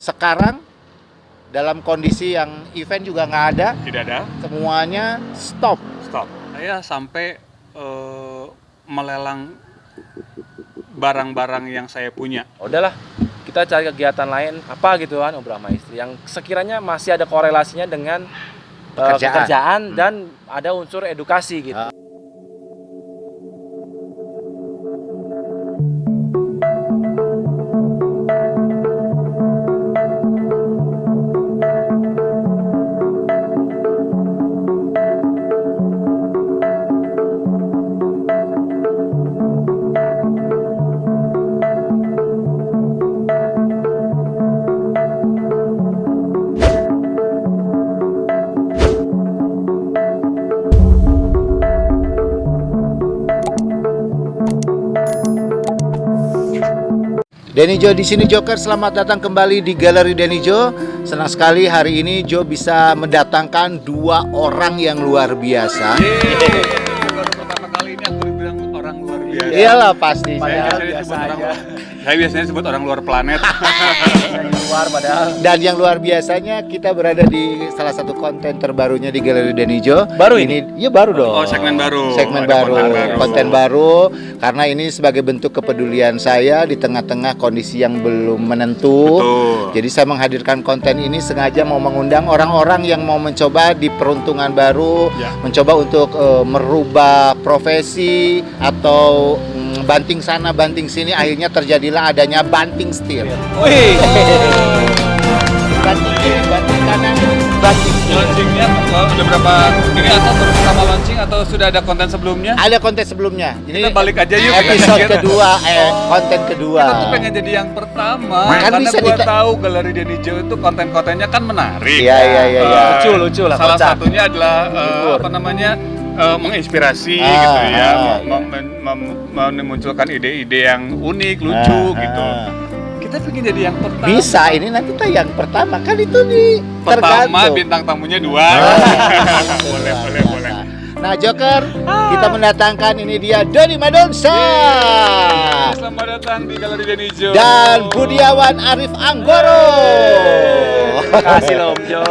Sekarang dalam kondisi yang event juga nggak ada, Tidak ada. semuanya stop. Saya sampai melelang barang-barang yang saya punya. Udahlah, kita cari kegiatan lain apa gitu kan, ngobrol sama istri yang sekiranya masih ada korelasinya dengan pekerjaan dan ada unsur edukasi gitu. Denny Jo di sini Joker, selamat datang kembali di Galeri Denny Jo. Senang sekali hari ini Jo bisa mendatangkan dua orang yang luar biasa. Baru pertama kali ini aku bilang orang luar biasa. Iyalah pasti. Saya biasanya sebut orang luar planet. Luar padahal. Dan yang luar biasanya kita berada di salah satu konten terbarunya di Galeri Denny Jo. Baru ini? Iya baru dong. Oh, segmen baru. Segmen Ada baru, konten baru. Karena ini sebagai bentuk kepedulian saya di tengah-tengah kondisi yang belum menentu. Betul. Jadi saya menghadirkan konten ini sengaja mau mengundang orang-orang yang mau mencoba di peruntungan baru, Ya. mencoba untuk merubah profesi atau banting sana banting sini, akhirnya terjadilah adanya banting setir. Wih. Banting kiri, banting kanan, banting setir. Launchingnya udah berapa ini atau baru pertama launching atau sudah ada konten sebelumnya? Ada konten sebelumnya. Kita balik aja yuk. Episode kedua, konten kedua. Kita tuh pengen jadi yang pertama Kan karena bisa gua tahu Galeri Denny Jo itu konten-kontennya kan menarik. Iya. Lucu lah. Salah kocak. satunya adalah apa namanya menginspirasi gitu ya, memunculkan ide-ide yang unik, lucu gitu. Kita pengen jadi yang pertama. Bisa, ini nanti tayang pertama kan itu nih Pertama tergantung. bintang tamunya 2. boleh. Nah Joker, kita mendatangkan ini dia Doni Madonsa Selamat datang di Galeri Denny Jo. dan Budiawan Arif Anggoro. Kasih loh Om Jol.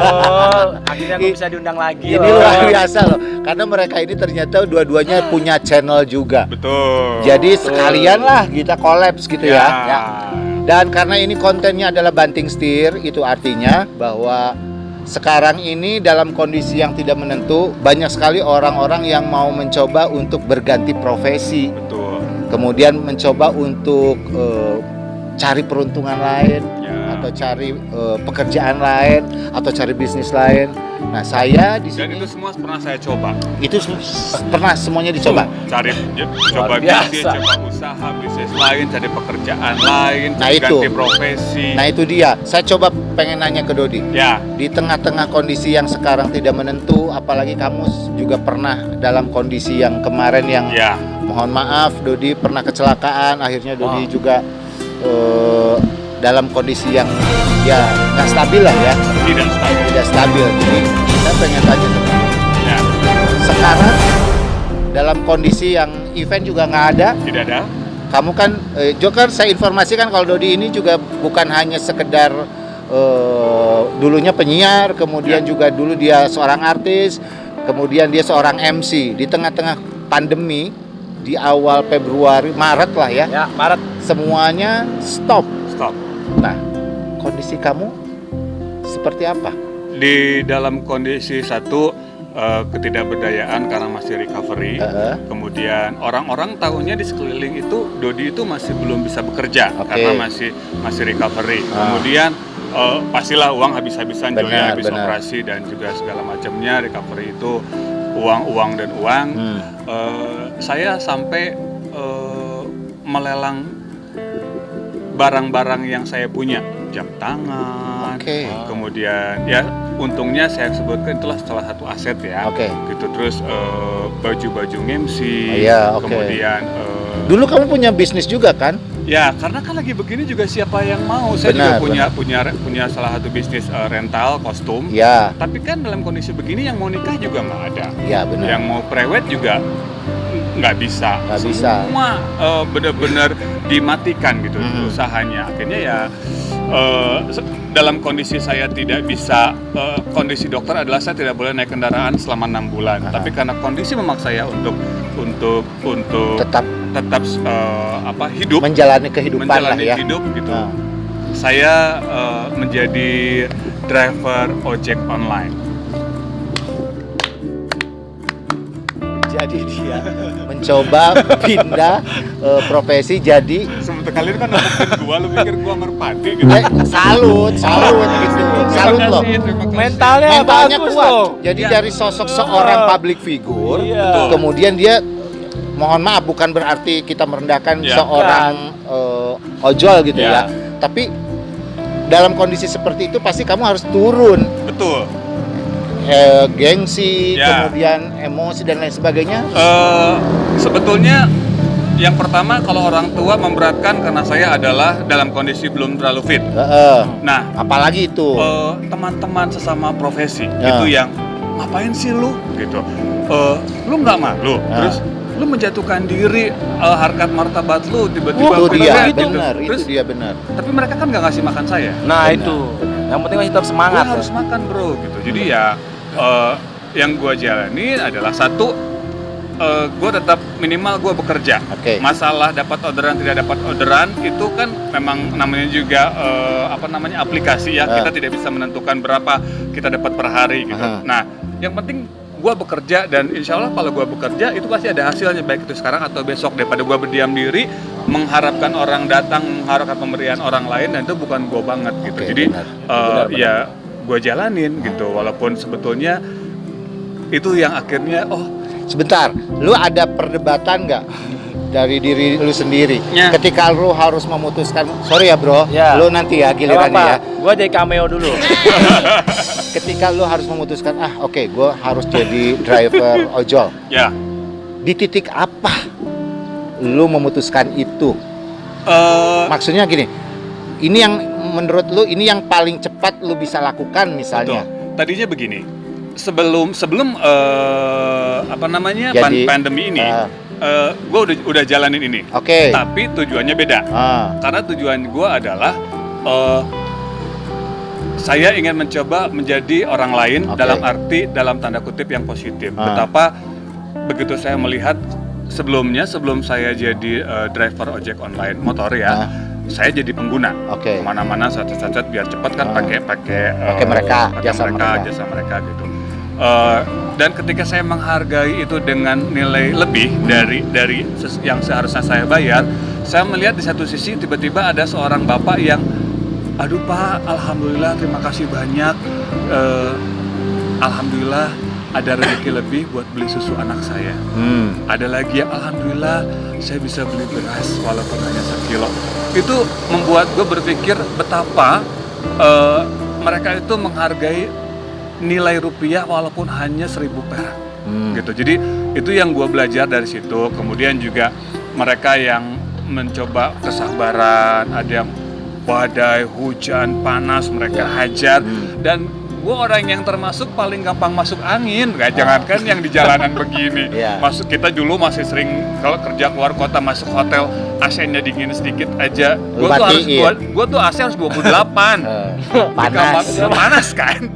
Akhirnya aku bisa diundang lagi. Ini luar biasa loh, karena mereka ini ternyata dua-duanya punya channel juga. Betul. Jadi sekalian lah kita kolaps gitu ya. Dan karena ini kontennya adalah banting setir, itu artinya bahwa sekarang ini dalam kondisi yang tidak menentu, banyak sekali orang-orang yang mau mencoba untuk berganti profesi. Betul. Kemudian mencoba untuk cari peruntungan lain, Ya. atau cari pekerjaan lain, atau cari bisnis lain. Nah saya di Dan sini itu semua pernah saya coba. itu pernah semuanya dicoba. Cari coba Luar bisnis, biasa. coba usaha bisnis lain, cari pekerjaan lain, Nah, itu. ganti profesi. Nah itu dia. Saya coba pengen nanya ke Dodi. Ya, Di tengah-tengah kondisi yang sekarang tidak menentu, apalagi kamu juga pernah dalam kondisi yang kemarin yang ya. mohon maaf, Dodi pernah kecelakaan, akhirnya Dodi juga dalam kondisi yang ya nggak stabil lah ya, Tidak stabil. tidak stabil. Jadi saya pengen tanya sama kamu. Ya, Sekarang dalam kondisi yang event juga nggak ada, tidak ada. kamu kan Joker, saya informasikan kalau Dodi ini juga bukan hanya sekedar dulunya penyiar, kemudian juga dulu dia seorang artis, kemudian dia seorang MC. Di tengah-tengah pandemi di awal Februari, Maret lah ya, Ya, Maret. semuanya stop. Stop. Nah, kondisi kamu seperti apa? Di dalam kondisi satu ketidakberdayaan karena masih recovery. Kemudian orang-orang tahunya di sekeliling itu Dodi itu masih belum bisa bekerja karena masih recovery. Kemudian pastilah uang habis-habisan juga, habis operasi dan juga segala macamnya. Recovery itu uang dan uang. Saya sampai melelang barang-barang yang saya punya, jam tangan. Kemudian ya untungnya saya sebutkan itulah salah satu aset ya. Gitu, terus baju-baju MC. Kemudian Dulu kamu punya bisnis juga kan? ya karena kan lagi begini juga siapa yang mau. Saya juga punya salah satu bisnis rental kostum. Ya. Tapi kan dalam kondisi begini yang mau nikah juga nggak ada. Ya benar. Yang mau prewed juga nggak bisa. Semua benar-benar dimatikan gitu usahanya. Akhirnya ya dalam kondisi saya tidak bisa, kondisi dokter adalah saya tidak boleh naik kendaraan selama 6 bulan. Tapi karena kondisi memaksa saya untuk tetap hidup, menjalani kehidupan lah ya. hidup gitu. Saya menjadi driver ojek online. Jadi dia mencoba pindah profesi jadi Sebentar kali kan ngomongin gua, lu pikir gua merpati gitu. salut gitu. Salut loh. Mentalnya bagus kuat. loh. Jadi dari sosok seorang public figure, Iya. kemudian dia, mohon maaf bukan berarti kita merendahkan seorang ojol gitu ya. Tapi dalam kondisi seperti itu pasti kamu harus turun. Betul. Gengsi, kemudian emosi dan lain sebagainya. Sebetulnya yang pertama kalau orang tua memberatkan karena saya adalah dalam kondisi belum terlalu fit. Nah, apalagi itu teman-teman sesama profesi itu yang ngapain sih lu gitu. Lu nggak malu, terus lu menjatuhkan diri, harkat martabat lu tiba-tiba itu dia gitu. benar, Terus, itu dia benar. tapi mereka kan nggak ngasih makan saya. Nah, itu. Yang penting masih tetap semangat. Gua harus makan bro gitu. Jadi ya yang gue jalani adalah satu, gue tetap minimal gue bekerja. Masalah dapat orderan tidak dapat orderan itu kan memang namanya juga aplikasi ya. Kita tidak bisa menentukan berapa kita dapat per hari gitu. Nah, yang penting gue bekerja dan insya Allah kalau gue bekerja itu pasti ada hasilnya, baik itu sekarang atau besok, daripada gue berdiam diri mengharapkan orang datang, mengharapkan pemberian orang lain, dan itu bukan gue banget gitu. Jadi benar. Ya gue jalanin gitu, walaupun sebetulnya itu yang akhirnya sebentar, lu ada perdebatan nggak dari diri lu sendiri ketika lu harus memutuskan, sorry ya bro, lu nanti ya gilirannya ya, gua jadi cameo dulu. Ketika lu harus memutuskan gua harus jadi driver ojol, di titik apa lu memutuskan itu? Maksudnya gini, ini yang menurut lu ini yang paling cepat lu bisa lakukan misalnya. Tadinya begini, sebelum pandemi ini, gue udah jalanin ini. Tapi tujuannya beda. Karena tujuan gue adalah saya ingin mencoba menjadi orang lain, dalam tanda kutip yang positif. Betapa begitu saya melihat sebelum saya jadi driver ojek online motor ya, saya jadi pengguna. Kemana-mana sacet-sacet biar cepat kan, pakai jasa mereka gitu. Dan ketika saya menghargai itu dengan nilai lebih dari yang seharusnya saya bayar, saya melihat di satu sisi tiba-tiba ada seorang bapak yang, aduh Pak, alhamdulillah, terima kasih banyak, alhamdulillah ada rezeki lebih buat beli susu anak saya. Ada lagi yang alhamdulillah saya bisa beli beras walaupun hanya 1 kilo. Itu membuat gue berpikir betapa mereka itu menghargai nilai rupiah walaupun hanya 1.000 perak gitu. Jadi itu yang gue belajar dari situ. Kemudian juga mereka yang mencoba kesabaran, ada yang badai, hujan, panas mereka hajar, dan gue orang yang termasuk paling gampang masuk angin, jangankan yang di jalanan begini. Masuk, kita dulu masih sering kalau kerja keluar kota masuk hotel, AC-nya dingin sedikit aja. Gue tuh AC harus 28. Panas kan.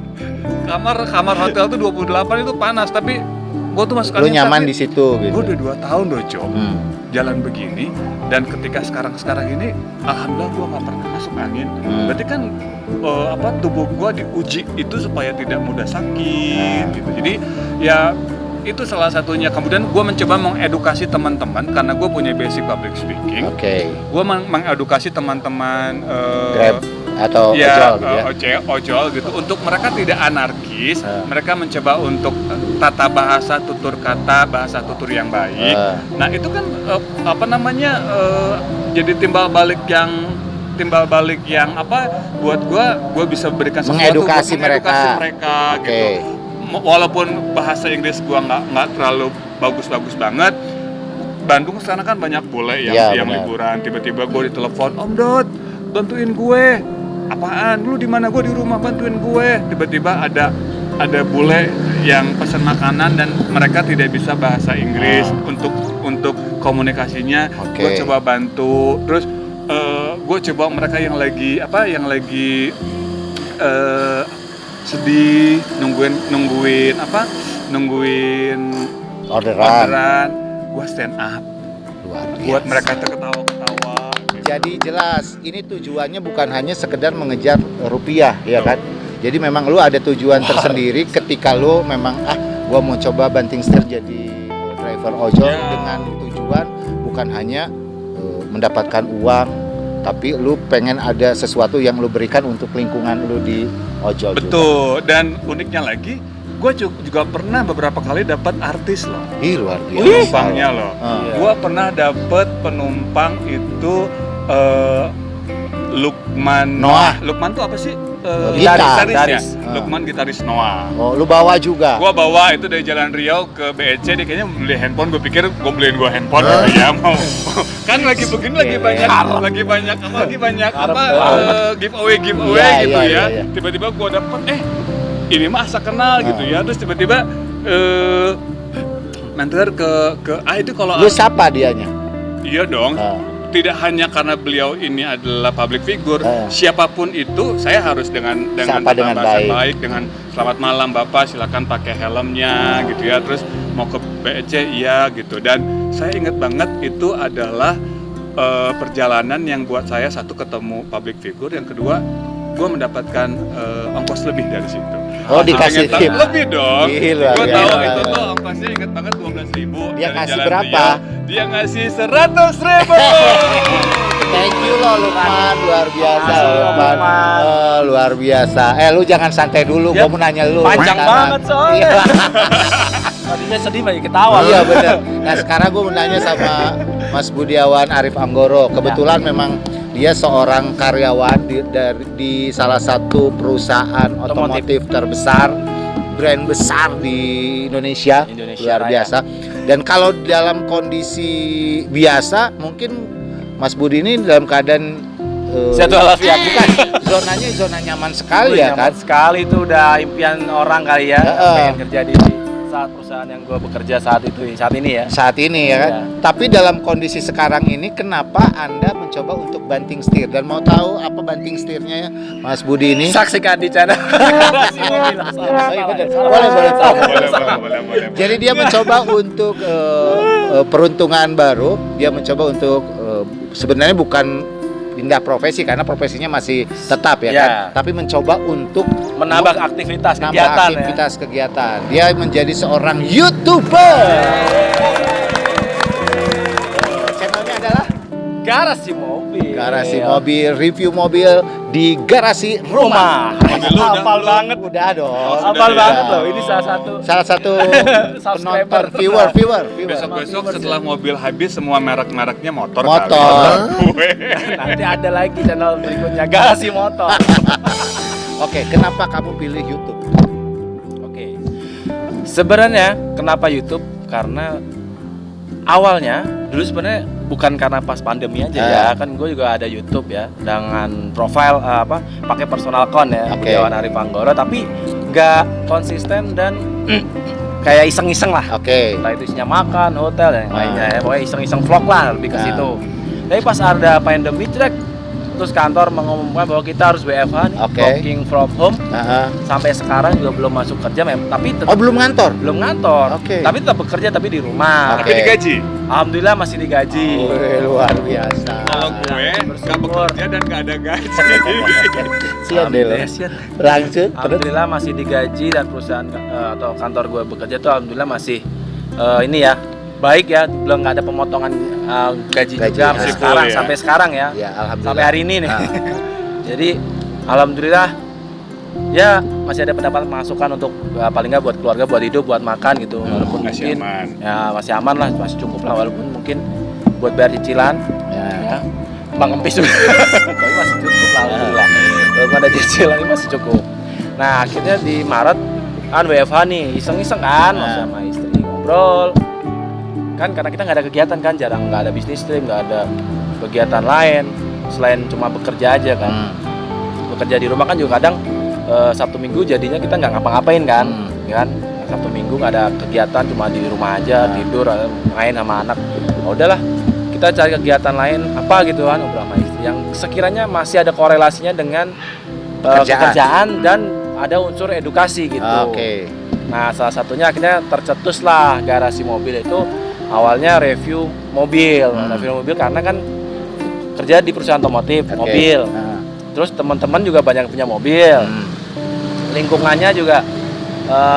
Kamar hotel tuh 28 itu panas, tapi gue tuh masuk angin. Lu nyaman di situ gitu. Gue udah 2 tahun loh, Cok. Jalan begini, dan ketika sekarang ini alhamdulillah gue nggak pernah masuk angin. Berarti kan tubuh gue diuji itu supaya tidak mudah sakit gitu. Jadi ya itu salah satunya. Kemudian gue mencoba mengedukasi teman-teman karena gue punya basic public speaking. Gue mengedukasi teman-teman Grab atau ojol gitu untuk mereka tidak anarkis. Mereka mencoba untuk tata bahasa, tutur kata, bahasa tutur yang baik. Nah itu kan jadi timbal balik yang buat gue bisa berikan sesuatu, mengedukasi mereka gitu. Walaupun bahasa Inggris gue nggak terlalu bagus banget. Bandung sekarang kan banyak bule yang liburan, tiba-tiba gue ditelepon, Om Dot bantuin gue. Apaan? Lu di mana? Gue di rumah, bantuin gue. Tiba-tiba ada bule yang pesan makanan dan mereka tidak bisa bahasa Inggris. Untuk komunikasinya gue coba bantu. Terus gue coba mereka yang lagi sedih, nungguin orderan, gua stand up Luar biasa. buat mereka terketawa-ketawa. Jadi jelas ini tujuannya bukan hanya sekedar mengejar rupiah, ya kan? Jadi memang lu ada tujuan tersendiri ketika lu memang gua mau coba banting setir jadi driver ojol dengan tujuan bukan hanya mendapatkan uang, tapi lu pengen ada sesuatu yang lu berikan untuk lingkungan lu di ojol. Betul. Juga. Dan uniknya lagi, gue juga pernah beberapa kali dapat artis loh. Ih, luar biasa. Penumpangnya loh. Gue pernah dapat penumpang itu Lukman Noah. Lukman tuh apa sih? Gitaris. Lukman gitaris Noah. Oh, lu bawa juga? Gua bawa itu dari Jalan Riau ke BEC, dia kayaknya beli handphone. Gue pikir gue beliin gue handphone ya mau. Kan lagi begini lagi banyak giveaway gitu ya. Tiba-tiba gue dapet ini mah asa kenal gitu ya. Terus tiba-tiba mentor ke itu kalau lu siapa dianya? Iya dong. Tidak hanya karena beliau ini adalah public figure, siapapun itu saya harus dengan bahasa baik, dengan selamat malam Bapak, silakan pakai helmnya gitu ya. Terus mau ke BEC iya gitu. Dan saya ingat banget itu adalah perjalanan yang buat saya satu ketemu public figure, yang kedua gue mendapatkan ongkos lebih dari situ. Oh, dikasih tip lebih dong. Gue tahu itu tuh ongkosnya inget banget 12.000. Dia ngasih berapa? Dia ngasih 100.000. Thank you loh Lukman, luar biasa Lukman. Luar biasa. Lu jangan santai dulu, gua mau nanya lu. Panjang banget soalnya. Tadinya sedih banyak ketawa. Iya benar. Nah sekarang gua mau nanya sama Mas Budiawan Arif Anggoro. Kebetulan memang dia seorang karyawan di salah satu perusahaan otomotif terbesar, brand besar di Indonesia luar biasa. Dan kalau dalam kondisi biasa mungkin Mas Budi ini dalam keadaan sehat walafiat, bukan? Zona nyaman sekali ya kan? Nyaman sekali, itu udah impian orang kali ya, pengen kerja di saat perusahaan yang gue bekerja saat ini ya. Saat ini ya kan. Ya. Tapi dalam kondisi sekarang ini, kenapa Anda mencoba untuk banting setir? Dan mau tahu apa banting setirnya ya, Mas Budi ini? Saksikan di channel. Boleh. Jadi dia mencoba untuk peruntungan baru. Dia mencoba untuk sebenarnya bukan pindah profesi karena profesinya masih tetap ya kan, tapi mencoba untuk menambah aktivitas kegiatan. Dia menjadi seorang YouTuber. Channelnya adalah Garasi Mobil, review mobil di garasi rumah. Hafal banget. Udah dong. Hafal banget loh. Ini salah satu penonton, viewer. Besok setelah mobil habis semua merek-mereknya motor. Nanti ada lagi channel berikutnya, Garasi Motor. Oke, kenapa kamu pilih YouTube? Oke. Sebenarnya kenapa YouTube? Karena awalnya dulu sebenarnya bukan karena pas pandemi aja ya, kan gue juga ada YouTube ya dengan profile pakai personal account ya, Budiawan Arif Anggoro, tapi nggak konsisten dan kayak iseng-iseng lah. Entah itu isinya makan, hotel dan yang lainnya ya, pokoknya iseng-iseng vlog lah lebih ke situ. Tapi pas ada pandemi terus kantor mengumumkan bahwa kita harus WFH nih, working from home. Sampai sekarang juga belum masuk kerja, tapi tetap belum ngantor. Tapi tetap bekerja tapi di rumah. Tapi digaji. Alhamdulillah masih digaji. Luar biasa. Kalau gue nggak bekerja dan nggak ada gaji. Langsung. Alhamdulillah masih digaji, dan perusahaan atau kantor gue bekerja tuh alhamdulillah masih ini ya, baik ya, belum nggak ada pemotongan gaji juga sampai sekarang ya, sampai hari ini nih. Jadi alhamdulillah ya masih ada pendapat masukan untuk paling nggak buat keluarga, buat hidup, buat makan gitu. Walaupun masih mungkin aman. Ya masih aman lah, masih cukup lah, walaupun mungkin buat bayar cicilan ya. Bang Empis juga tapi masih cukup lah alhamdulillah. Walaupun ada cicilan ini masih cukup. Nah akhirnya di Maret kan WFH nih, iseng-iseng kan sama istri ngobrol kan, karena kita nggak ada kegiatan kan, jarang, nggak ada bisnis trip, nggak ada kegiatan lain selain cuma bekerja aja kan. Bekerja di rumah kan juga kadang Sabtu Minggu jadinya kita nggak ngapa-ngapain kan, kan Sabtu Minggu nggak ada kegiatan, cuma di rumah aja, tidur, main sama anak. Udahlah, kita cari kegiatan lain apa gitu kan, ngobrol sama istri yang sekiranya masih ada korelasinya dengan pekerjaan dan ada unsur edukasi gitu. Oke. Nah, salah satunya akhirnya tercetuslah Garasi Mobil itu awalnya review mobil. Review mobil karena kan kerja di perusahaan otomotif, mobil. Terus teman-teman juga banyak punya mobil. Lingkungannya juga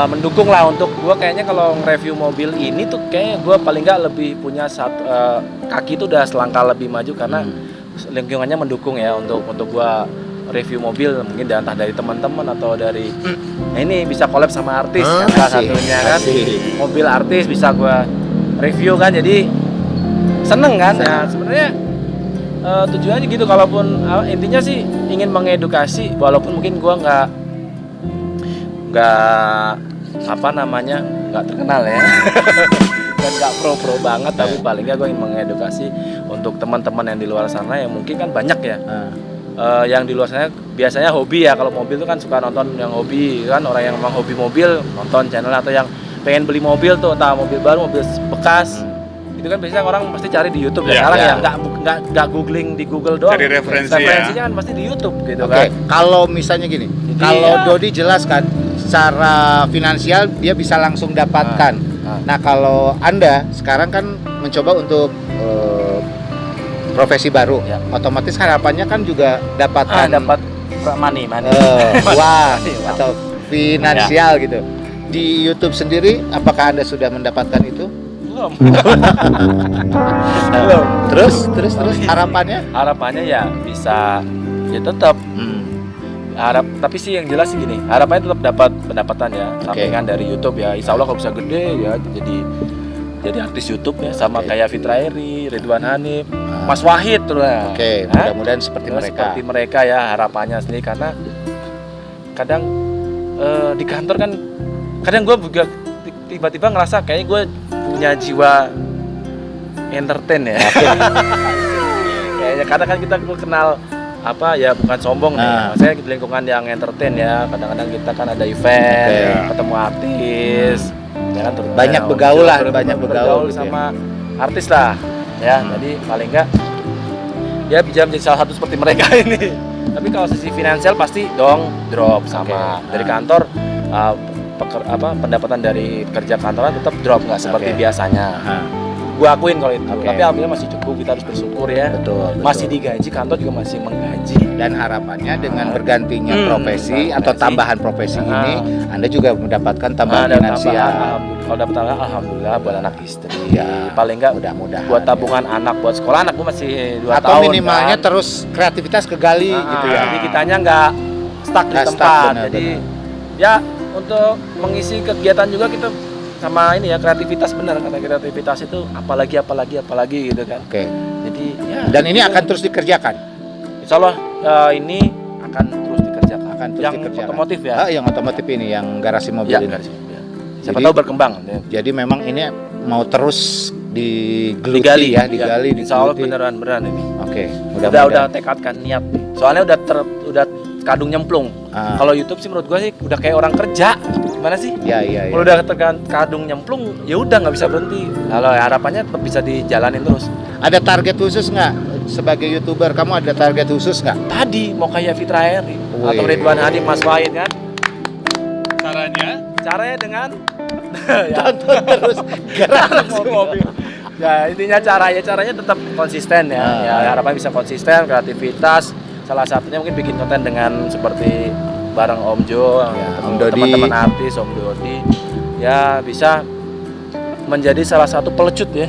mendukung lah untuk gue kayaknya kalau nge-review mobil ini tuh kayaknya gue paling nggak lebih punya kaki itu udah selangkah lebih maju karena lingkungannya mendukung ya untuk gue review mobil mungkin entah dari teman-teman atau dari ini bisa collab sama artis kan salah satunya kan mobil artis bisa gue review kan jadi seneng kan. Nah sebenarnya tujuannya gitu kalaupun intinya sih ingin mengedukasi walaupun mungkin gue nggak nggak terkenal ya dan nggak pro banget tapi paling nggak gue ingin mengedukasi untuk teman-teman yang di luar sana yang mungkin kan banyak ya yang di luar sana biasanya hobi ya kalau mobil itu kan suka nonton yang hobi kan orang yang memang hobi mobil nonton channel atau yang pengen beli mobil tuh entah mobil baru mobil bekas itu kan biasanya orang pasti cari di YouTube ya sekarang ya nggak googling di Google doang cari referensinya kan pasti di YouTube gitu kan. Kalau misalnya gini kalau Dodi jelaskan secara finansial dia bisa langsung dapatkan. Nah kalau Anda sekarang kan mencoba untuk profesi baru, otomatis harapannya kan juga dapat money wah atau finansial gitu. Di YouTube sendiri, apakah Anda sudah mendapatkan itu? Belum. Terus harapannya? Harapannya ya bisa ya tetap. Tapi sih yang jelas sih gini, harapannya tetap dapat pendapatan ya, sampingan dari YouTube ya. Insya Allah kalau bisa gede ya jadi artis YouTube ya sama kayak Fitra Eri, Ridwan Hanif, Mas Wahid tuh lah. Mudah-mudahan seperti mereka. Seperti mereka ya harapannya sendiri karena kadang di kantor kan kadang gue juga tiba-tiba ngerasa kayaknya gue punya jiwa entertain ya. Kayaknya kadang kan kita kenal bukan sombong nih. Maksudnya di lingkungan yang entertain ya. Kadang-kadang kita kan ada event, ketemu artis. Ya kan, banyak bergaul sama artis lah ya. Jadi paling enggak ya bisa menjadi salah satu seperti mereka ini. Tapi kalau sisi finansial pasti drop sama dari kantor pendapatan dari kerja kantoran tetap drop nggak seperti biasanya. Gua akuin kalau itu. Tapi alhamdulillah masih cukup, kita harus bersyukur ya. Betul. Masih digaji, kantor juga masih menggaji. Dan harapannya dengan bergantinya profesi atau tambahan profesi ini, Anda juga mendapatkan tambahan finansial. Kalau dapat tambahan, alhamdulillah buat anak istri. Ya, paling enggak mudah-mudahan. Buat tabungan anak, buat sekolah anak gua masih 2 tahun. Atau minimalnya terus kreativitas kegali gitu ya. Jadi kitanya nggak stuck di tempat. Jadi ya untuk mengisi kegiatan juga kita sama ini ya kreativitas benar kata kreativitas itu apalagi gitu kan. Jadi ya. Dan ini akan terus dikerjakan. Insya Allah ini akan terus dikerjakan. Otomotif ya. Yang otomotif ini yang garasi mobil ini. Garasi mobil. Siapa tahu berkembang. Jadi memang ini mau terus digali. Insya Allah beneran ini. Udah tekadkan niat. Soalnya udah kadung nyemplung. Kalau YouTube sih menurut gua sih udah kayak orang kerja. Gimana sih? Iya. Kalau udah kadung nyemplung, ya udah nggak bisa berhenti. Kalau harapannya tetap bisa dijalanin terus. Ada target khusus nggak sebagai YouTuber? Kamu ada target khusus nggak? Tadi mau kayak Fitra Eri atau Ridwan Hanif, Mas Wahid kan? Caranya dengan tonton terus garasi mobil. Ya intinya caranya tetap konsisten ya. Ya harapannya bisa konsisten, kreativitas. Salah satunya mungkin bikin konten dengan seperti bareng Om Jo, teman-teman artis, Om Dodi, ya bisa menjadi salah satu pelecut ya.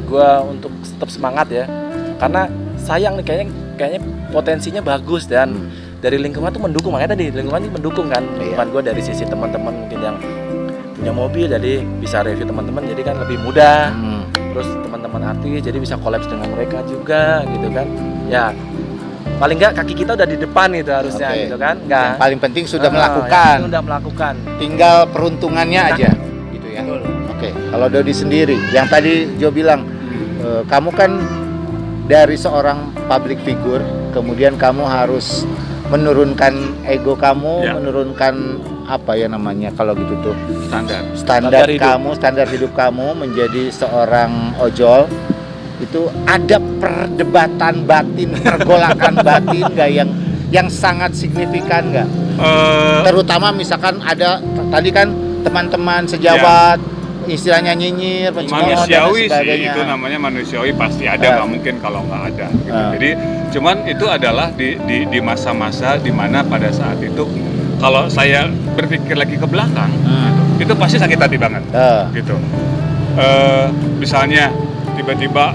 Gua untuk tetap semangat ya, karena sayang nih kayaknya potensinya bagus dan dari lingkungan tuh mendukung, makanya tadi lingkungan itu mendukung kan. Lingkungan gue dari sisi teman-teman mungkin yang punya mobil, jadi bisa review teman-teman, jadi kan lebih mudah. Terus teman-teman artis, jadi bisa collab dengan mereka juga gitu kan. Ya paling nggak kaki kita udah di depan itu harusnya gitu kan. Yang paling penting sudah melakukan. Tinggal peruntungannya aja gitu ya. Kalau Dodi sendiri yang tadi Jo bilang kamu kan dari seorang public figure, kemudian kamu harus menurunkan ego kamu, menurunkan apa ya namanya kalau gitu tuh standar hidup kamu menjadi seorang ojol. Itu ada perdebatan batin, pergolakan batin nggak yang yang sangat signifikan nggak? Terutama misalkan ada tadi kan teman-teman sejawat istilahnya nyinyir, pencemooh dan manusiawi sih, sebagainya. itu namanya manusiawi, pasti ada, nggak mungkin kalau nggak ada gitu. Jadi cuman itu adalah di masa-masa dimana pada saat itu kalau saya berpikir lagi ke belakang itu pasti sakit hati banget gitu. Misalnya tiba-tiba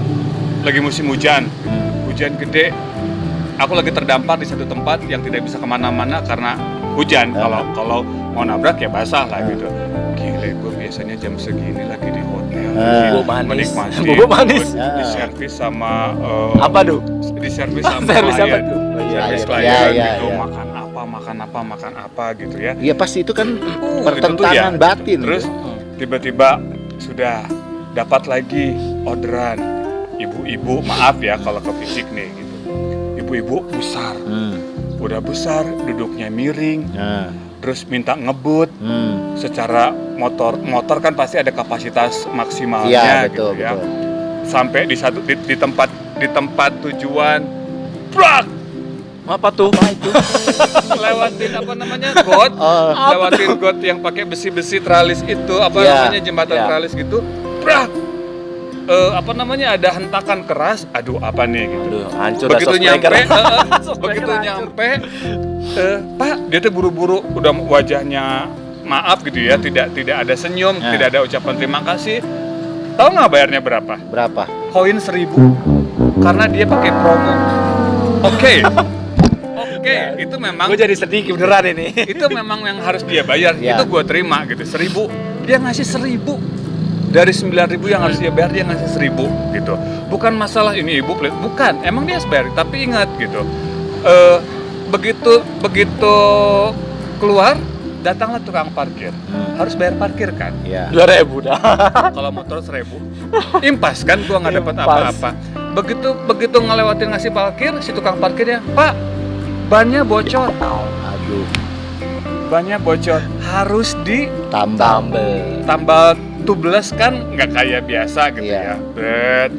lagi musim hujan gede, aku lagi terdampar di satu tempat yang tidak bisa kemana-mana karena hujan. Kalau mau nabrak ya basah lah gitu. Gile, gue biasanya jam segini lagi di hotel, menikmati bubuk manis, diservis sama apa tuh? Diservis sama Servis apa klien, tuh? servis klien gitu, makan apa gitu ya. Iya pasti itu kan Itu pertentangan tuh ya. batin. Terus tiba-tiba sudah dapat lagi orderan ibu-ibu, maaf ya kalau ke fisik nih gitu. Ibu-ibu besar, udah besar, duduknya miring, terus minta ngebut. Secara motor kan pasti ada kapasitas maksimalnya gitu ya. Betul. Sampai di tempat tujuan, brak, Apa tuh? lewatin apa namanya got, lewatin got yang pakai besi-besi teralis itu, namanya jembatan teralis gitu, brak. Apa namanya, ada hentakan keras, aduh apa nih gitu. Aduh, hancur Begitu nyampe, begitu nyampe, Pak, dia tuh buru-buru, udah wajahnya maaf gitu ya, tidak ada senyum, tidak ada ucapan terima kasih. Tahu nggak bayarnya berapa? Berapa? Koin 1.000, karena dia pakai promo. Oke, itu memang. Gue jadi sedih beneran ini. Itu memang yang harus dia bayar. Ya. Itu gue terima gitu. 1.000, dia ngasih 1.000. Dari 9.000 yang harus dia bayar, dia ngasih 1.000 gitu. Bukan masalah ini ibu pelit, bukan. Emang dia harus bayar. Tapi ingat gitu, begitu keluar, datanglah tukang parkir. Harus bayar parkir kan? Iya. 2.000 dah. Kalau motor 1.000, impas kan, gua nggak dapat apa-apa. Begitu ngelewatin ngasih parkir, si tukang parkirnya, Pak, bannya bocor. Aduh. Bannya bocor, harus tambal tubeless kan, nggak kayak biasa gitu ya,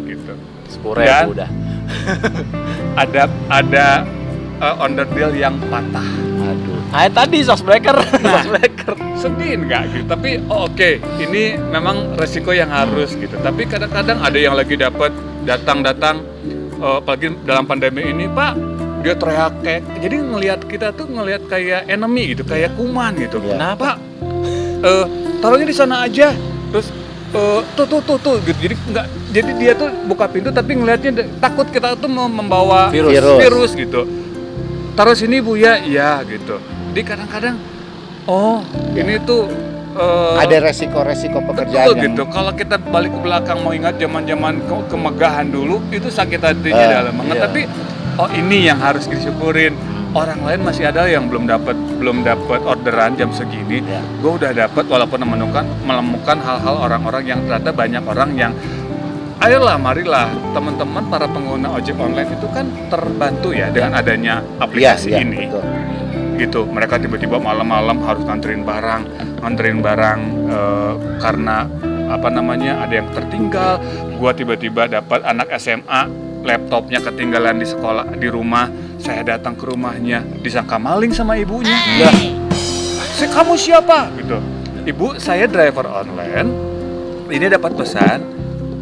gitu. 10.000 dah. Ada onderdil yang patah. Aduh. Tadi sos breaker. Sedih nggak gitu, tapi oke, ini memang resiko yang harus gitu. Tapi kadang-kadang ada yang lagi datang apalagi dalam pandemi ini, Pak, dia teriak kayak, jadi ngelihat kita tuh ngelihat kayak enemy gitu, kayak kuman gitu. Kenapa? Taruhnya di sana aja. Terus tuh gitu. Jadi dia tuh buka pintu tapi ngelihatnya takut kita tuh mau membawa virus gitu. Taruh sini Bu ya, iya gitu. Jadi kadang-kadang ini tuh ada resiko-resiko pekerjaan betul gitu. Kalau kita balik ke belakang mau ingat zaman-zaman kemegahan dulu, itu sakit hatinya dalam banget. Tapi ini yang harus disyukurin. Orang lain masih ada yang belum dapat orderan jam segini. Gue udah dapat, walaupun menemukan hal-hal orang-orang yang ternyata banyak orang yang, ayolah, marilah teman-teman para pengguna ojek online itu kan terbantu ya dengan adanya aplikasi ini. Betul. Gitu, mereka tiba-tiba malam-malam harus nganterin barang karena apa namanya, ada yang tertinggal. Gua tiba-tiba dapat anak SMA, laptopnya ketinggalan di sekolah, di rumah. Saya datang ke rumahnya, disangka maling sama ibunya. Kamu siapa? Gitu. Ibu, saya driver online. Ini dapat pesan.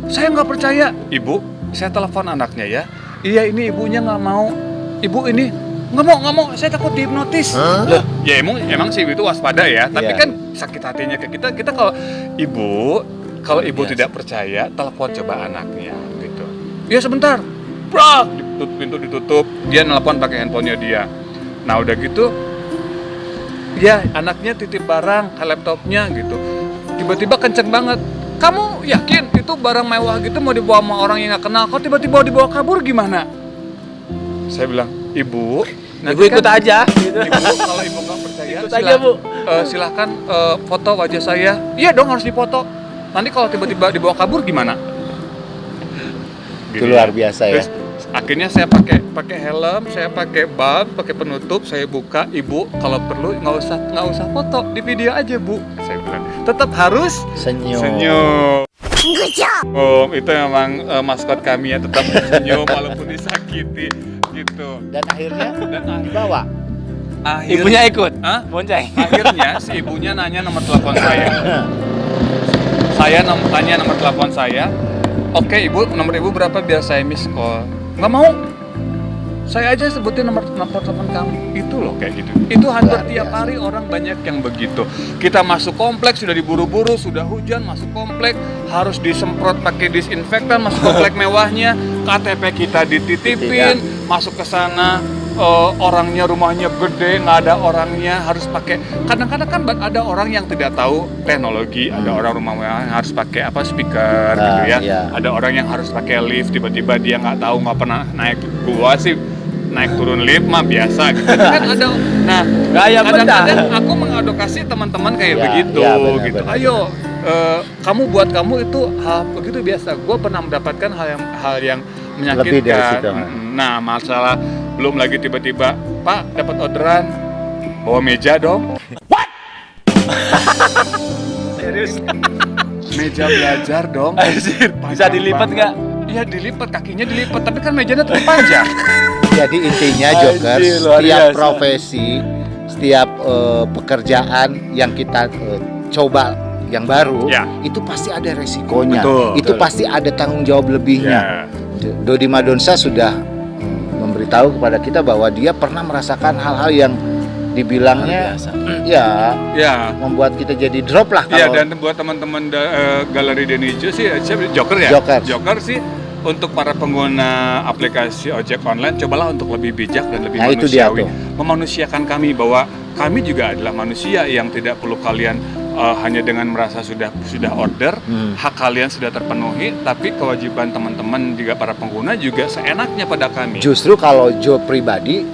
Saya nggak percaya. Ibu, saya telepon anaknya ya. Iya, ini ibunya nggak mau. Ibu ini nggak mau. Saya takut dihipnotis. Ya emang sih itu waspada ya. Tapi kan sakit hatinya ke kita. Kita kalau ibu tidak percaya, telepon coba anaknya gitu. Ya sebentar. Brak, pintu ditutup, dia nelpon pakai handphonenya dia. Nah udah gitu, ya anaknya titip barang ke laptopnya gitu. Tiba-tiba kenceng banget. Kamu yakin itu barang mewah gitu mau dibawa sama orang yang nggak kenal? Kok tiba-tiba dibawa kabur gimana? Saya bilang, Ibu, Ibu ikut aja. Gitu. Ibu, kalau ibu nggak percaya, silahkan foto wajah saya. Iya dong, harus dipoto. Nanti kalau tiba-tiba dibawa kabur gimana? Itu luar biasa ya. Terus, akhirnya saya pakai helm, saya pakai bag, pakai penutup, saya buka. Ibu, kalau perlu nggak usah foto, di video aja Bu. Saya bilang, tetap harus senyum. Itu memang maskot kami ya, tetap senyum walaupun disakiti. Gitu. gitu. Dan akhirnya Dan dibawa. Ibunya ikut? Hah? Bonceng. Akhirnya si ibunya nanya nomor telepon saya. Saya tanya nomor telepon saya. Oke ibu, nomor ibu berapa biar saya miss call? Nggak mau. Saya aja sebutin nomor telepon kamu. Itu loh kayak gitu. Itu hampir Luar tiap biasa. hari orang banyak yang begitu. Kita masuk kompleks sudah diburu-buru, sudah hujan masuk kompleks, harus disemprot pakai disinfektan masuk kompleks mewahnya, KTP kita dititipin, masuk ke sana. Orangnya rumahnya gede, nggak ada orangnya, harus pakai. Kadang-kadang kan ada orang yang tidak tahu teknologi, ada orang rumah mewah yang harus pakai speaker gitu ya. Iya. Ada orang yang harus pakai lift, tiba-tiba dia nggak tahu, nggak pernah naik. Gua sih naik turun lift mah biasa gitu. Kan ada. Nah, kadang-kadang aku mengadvokasi teman-teman kayak Ya, begitu ya, benar, gitu. benar. Ayo, buat kamu itu hal begitu biasa. Gue pernah mendapatkan hal yang menyakitkan. Lebih dari situ. Nah, masalah belum lagi tiba-tiba, Pak dapat orderan bawa meja dong. What? Serius? Meja belajar dong. Bisa dilipat nggak? Iya dilipat, kakinya dilipat, tapi kan mejanya terlalu panjang. Jadi intinya Joker, Anjir, luar setiap biasa. profesi, setiap pekerjaan yang kita coba yang baru, Ya. itu pasti ada resikonya. Betul. Itu pasti ada tanggung jawab lebihnya. Ya. Dodi Madonsa sudah memberitahu kepada kita bahwa dia pernah merasakan hal-hal yang dibilangnya ya Ya. membuat kita jadi drop lah Iya, kalau dan buat teman-teman Galeri Denijo sih, siapa? Joker ya? Joker. Sih untuk para pengguna aplikasi ojek online, cobalah untuk lebih bijak dan lebih Nah, itu dia manusiawi. tuh. Memanusiakan kami bahwa kami juga adalah manusia yang tidak perlu kalian hanya dengan merasa sudah order, hak kalian sudah terpenuhi, tapi kewajiban teman-teman juga para pengguna juga seenaknya pada kami. Justru kalau Joe pribadi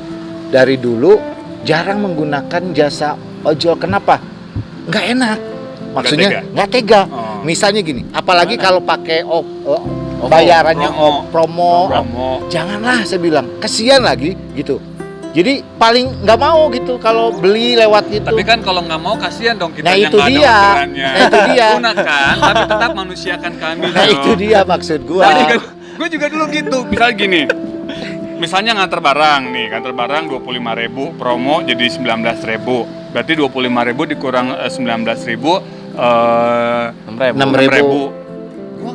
dari dulu jarang menggunakan jasa ojol. Kenapa? Nggak enak. Maksudnya nggak tega. Oh. Misalnya gini, apalagi kalau pakai bayarannya promo. Janganlah, saya bilang, kesian lagi gitu. Jadi paling nggak mau gitu kalau beli lewat itu. Tapi kan kalau nggak mau kasihan dong kita Nah, yang itu nggak ada dia. orderannya. Nah, itu dia. Gunakan, tapi tetap manusiakan kami. Nah dong. itu dia maksud gua. Gue juga dulu gitu. Misalnya gini, misalnya nganter barang nih, nganter barang 25.000, promo jadi 19.000. Berarti 25.000 dikurang 19.000, 6.000. Gue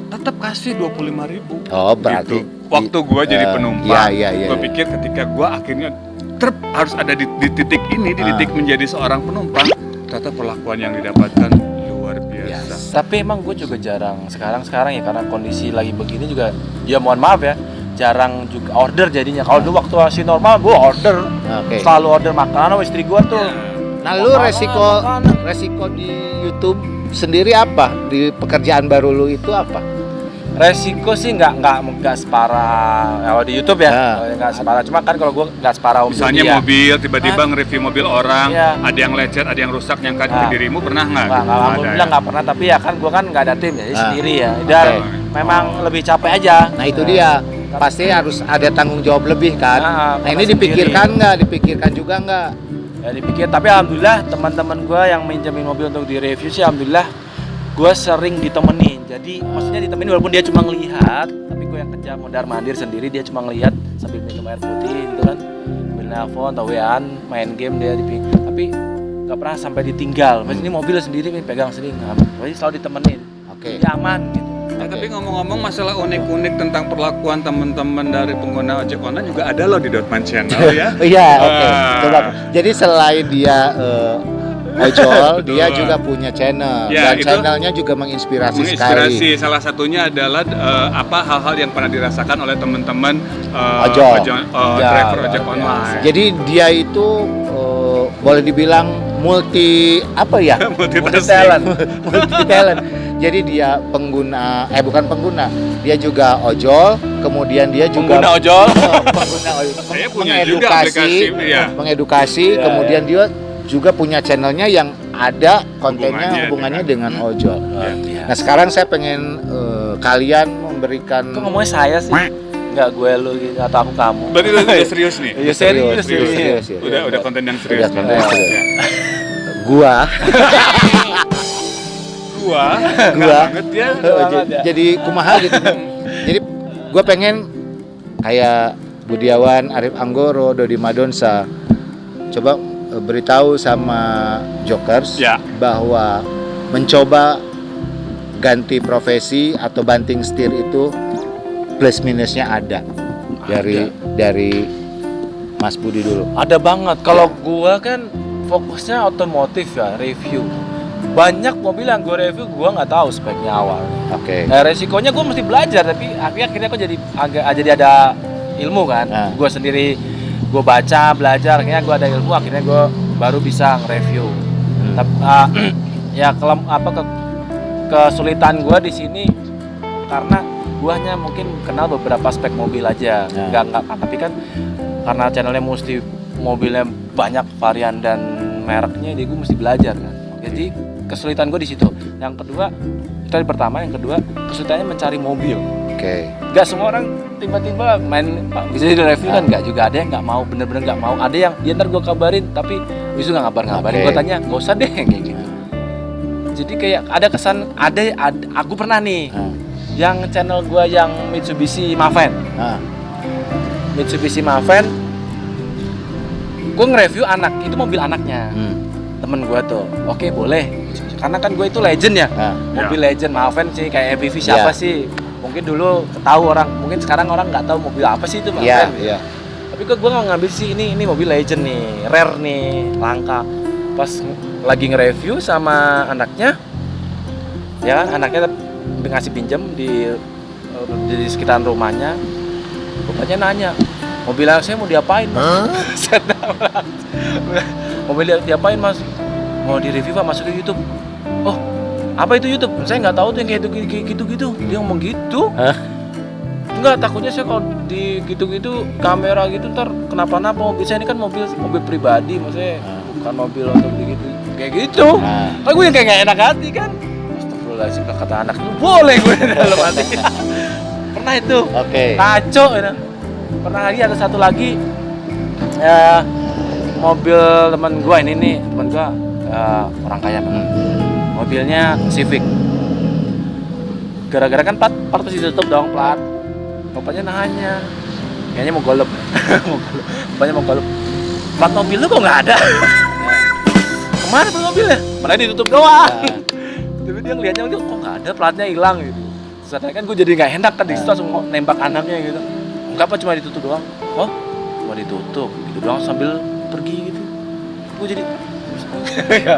tetap kasih 25.000. Oh berarti Gitu. Waktu gue jadi penumpang, iya. gue pikir ketika gue akhirnya harus ada di titik ini, di titik menjadi seorang penumpang, ternyata perlakuan yang didapatkan luar biasa. Tapi emang gue juga jarang sekarang ya, karena kondisi lagi begini juga, ya mohon maaf ya, jarang juga order jadinya. Kalau dulu waktu masih normal gue order, selalu order makanan sama istri gue tuh. Nah lu resiko di YouTube sendiri apa? Di pekerjaan baru lu itu apa? Resiko sih nggak separah kalau di YouTube ya, nggak separah. Cuma kan kalau gue nggak separah Misalnya dia. mobil, tiba-tiba nge-review mobil orang, Iya. ada yang lecet, ada yang rusak, nyangka ke dirimu, pernah nggak? Alhamdulillah nggak pernah, tapi ya kan gue kan nggak ada tim, jadi sendiri ya. Dan memang lebih capek aja. Nah itu dia, pasti harus ada tanggung jawab lebih kan. Nah ini karena dipikirkan nggak? Dipikirkan juga nggak? Ya dipikir, tapi alhamdulillah teman-teman gue yang minjemin mobil untuk direview sih alhamdulillah gue sering ditemenin. Jadi maksudnya ditemenin walaupun dia cuma ngelihat, tapi gue yang kerja mondar mandir sendiri, dia cuma ngelihat sambil minum air putih gitu kan, sambil nelfon atau WA-an, main game dia tapi nggak pernah sampai ditinggal. Maksudnya ini mobil sendiri pegang sendiri, jadi selalu ditemenin. Jadi aman gitu. Nah, tapi ngomong-ngomong masalah unik-unik tentang perlakuan teman-teman dari pengguna ojek online juga ada loh di Dotman Channel ya. Iya, oke. Coba. Jadi selain dia ojol, dia juga punya channel, Ya, dan itu channelnya juga menginspirasi sekali. Salah satunya adalah hal-hal yang pernah dirasakan oleh teman-teman driver ojek online. Jadi dia itu boleh dibilang multi talent. Jadi dia bukan pengguna, dia juga ojol, kemudian dia juga pengguna ojol. Pengguna ojol. Saya punya juga aplikasi, mengedukasi, kemudian dia juga punya channelnya yang ada kontennya hubungannya dengan ojol. Nah sekarang saya pengen kalian memberikan. Kok ngomongnya saya sih? Enggak, gue lu gitu, atau aku kamu. Berarti lu udah serius nih? Iya serius. Udah konten yang serius. Gua banget ya. Jadi kumaha gitu. Jadi gua pengen kayak Budiawan, Arif Anggoro, Dodi Madonsa, coba beritahu sama Jokers Ya. bahwa mencoba ganti profesi atau banting setir itu plus minusnya ada. Dari Mas Budi dulu. Ada banget. Kalau gua kan fokusnya otomotif ya, review. Banyak mobil yang gua review gua nggak tahu speknya awal. Oke. Nah, resikonya gua mesti belajar, tapi akhirnya gua jadi ada ilmu kan. Nah. Gua sendiri gua baca, belajar, akhirnya gua ada ilmu, akhirnya gua baru bisa nge-review. Tapi ya kesulitan gua di sini karena gua hanya mungkin kenal beberapa spek mobil aja. Nah. Enggak, tapi kan karena channelnya mesti mobilnya banyak varian dan mereknya, jadi gue mesti belajar kan. Jadi kesulitan gue di situ. Yang kedua, itu yang pertama. Yang kedua, kesulitannya mencari mobil. Oke. Gak semua orang tiba-tiba main bisa di review kan, nggak juga. Ada yang nggak mau, bener-bener nggak mau. Ada yang dia ntar gue kabarin, tapi bisa nggak ngabarin. Oke. Gue tanya, nggak usah deh kayak gitu. Jadi kayak ada kesan, aku pernah nih, yang channel gue yang Mitsubishi Maven. Mitsubishi Maven, gue nge-review anak, itu mobil anaknya temen gue tuh. Oke, boleh, karena kan gue itu legend ya, mobil legend. Maven sih kayak EPV siapa sih, mungkin dulu tahu orang, mungkin sekarang orang nggak tahu mobil apa sih itu Maven. Tapi gue mau ngambil sih ini mobil legend nih, rare nih, langka. Pas lagi nge-review sama anaknya, ya anaknya ngasih pinjam di sekitaran rumahnya. Bapaknya nanya, mobil saya mau diapain mas? Mobil diapain mas? Mau di-review pak, masuk ke YouTube. Oh, apa itu YouTube? Saya nggak tahu tuh yang kayak gitu-gitu. Dia ngomong gitu. Enggak, takutnya saya kalau di gitu-gitu kamera gitu ntar kenapa-napa. Mobil saya ini kan mobil pribadi, maksudnya bukan mobil untuk begitu. Kayak gitu. Gue yang kayak nggak enak hati kan. Astagfirullahaladzim, kata anak itu boleh gue dalam hati. Pernah itu. Kacau ya. Pernah lagi ada satu lagi mobil teman gua ini nih, teman gua orang kaya banget. Mobilnya Civic. Gara-gara kan plat pasti ditutup dong plat. Bapaknya nanya, kayaknya mau golep. Bapaknya mau golep. Plat mobil lu kok nggak ada? Kemana plat mobilnya? Padahal ditutup doang. Tapi dia ngeliatnya kok nggak ada, platnya hilang gitu. Terus kan gue jadi nggak enak kan, di situ langsung nembak anaknya gitu. Enggak apa, cuma ditutup doang. Oh, cuma ditutup gitu doang sambil pergi gitu. Gue jadi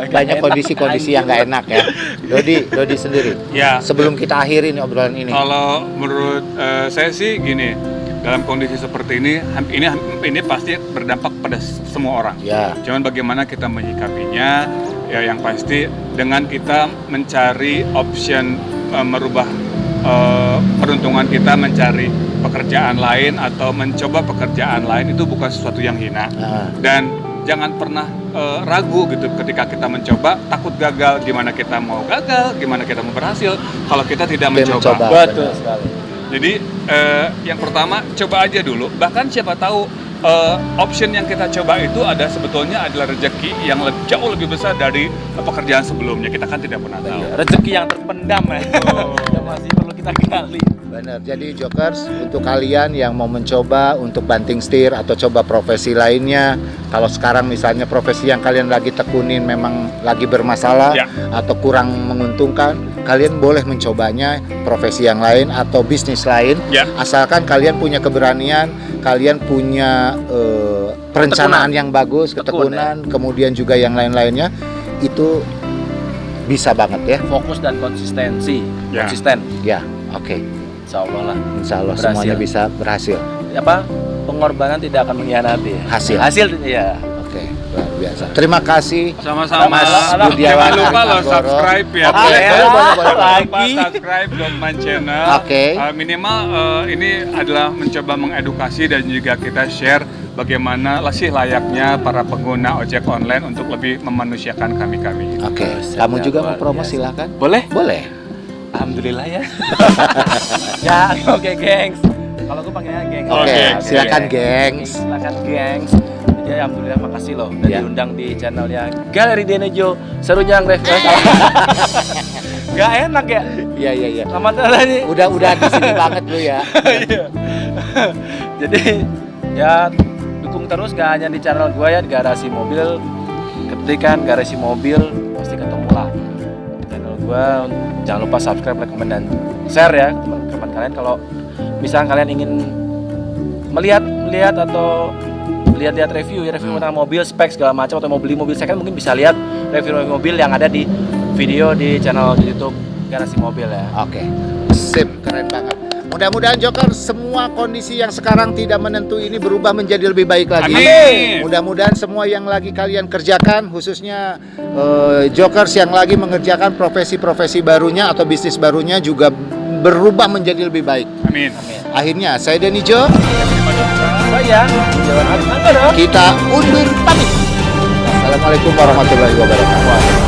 banyak kondisi-kondisi yang nggak enak ya. Dodi sendiri. Ya. Sebelum kita akhiri nih obrolan ini. Kalau menurut saya sih gini, dalam kondisi seperti ini pasti berdampak pada semua orang. Ya. Cuman bagaimana kita menyikapinya, ya yang pasti dengan kita mencari option merubah peruntungan kita mencari pekerjaan lain atau mencoba pekerjaan lain itu bukan sesuatu yang hina. Dan jangan pernah ragu gitu ketika kita mencoba, takut gagal. Gimana kita mau gagal, gimana kita mau berhasil kalau kita tidak mencoba. Betul sekali. Jadi yang pertama coba aja dulu. Bahkan siapa tahu option yang kita coba itu sebetulnya adalah rezeki yang jauh lebih besar dari pekerjaan sebelumnya. Kita kan tidak pernah tahu. Rezeki yang terpendam ya. Yang masih perlu kita gali. Benar. Jadi Jokers, untuk kalian yang mau mencoba untuk banting setir atau coba profesi lainnya, kalau sekarang misalnya profesi yang kalian lagi tekunin memang lagi bermasalah atau kurang menguntungkan, kalian boleh mencobanya profesi yang lain atau bisnis lain, asalkan kalian punya keberanian, kalian punya perencanaan yang bagus, ketekunan, kemudian juga yang lain-lainnya, itu bisa banget ya. Fokus dan konsistensi. Konsisten. Ya, oke. Insya Allah lah. Insya Allah Berhasil. semuanya bisa berhasil. Pengorbanan tidak akan mengkhianati. Hasil ya. Oke, luar biasa. Terima kasih. Sama-sama. Mas Jangan Budiawan lupa lo Anggoro. subscribe ya. Oke, boleh. Lupa subscribe Dogman Channel. Oke. Minimal ini adalah mencoba mengedukasi dan juga kita share bagaimana sih layaknya para pengguna ojek online untuk lebih memanusiakan kami-kami. Oke. Kamu juga mau promo, silakan. Boleh? Boleh. Alhamdulillah ya. Ya, oke gengs. Kalau gue panggilnya gengs. Oke, silakan gengs. Silakan gengs. Jadi alhamdulillah makasih loh udah diundang di channelnya Galeri Denejo. Serunya nge-review. Gak enak ya? Iya. Selamat datang nih. Udah di sini banget lu ya. Jadi Ya dukung terus gak hanya di channel gue ya, di Garasi Mobil. Ketikan Garasi Mobil pasti ketemu lah channel gue. Jangan lupa subscribe, like, komen, dan share ya teman-teman kalian. Kalau misalnya kalian ingin melihat atau lihat review tentang mobil, spek segala macam, atau mau beli mobil second, mungkin bisa lihat review mobil yang ada di video di channel YouTube Garasi Mobil ya. Oke, sip, keren banget. Mudah-mudahan Joker semua kondisi yang sekarang tidak menentu ini berubah menjadi lebih baik lagi. Amin. Mudah-mudahan semua yang lagi kalian kerjakan, khususnya Jokers yang lagi mengerjakan profesi-profesi barunya atau bisnis barunya juga berubah menjadi lebih baik. Amin. Akhirnya saya Denijo, Saya Jalan Hari Mangga dong. kita undur pamit. Assalamualaikum warahmatullahi wabarakatuh.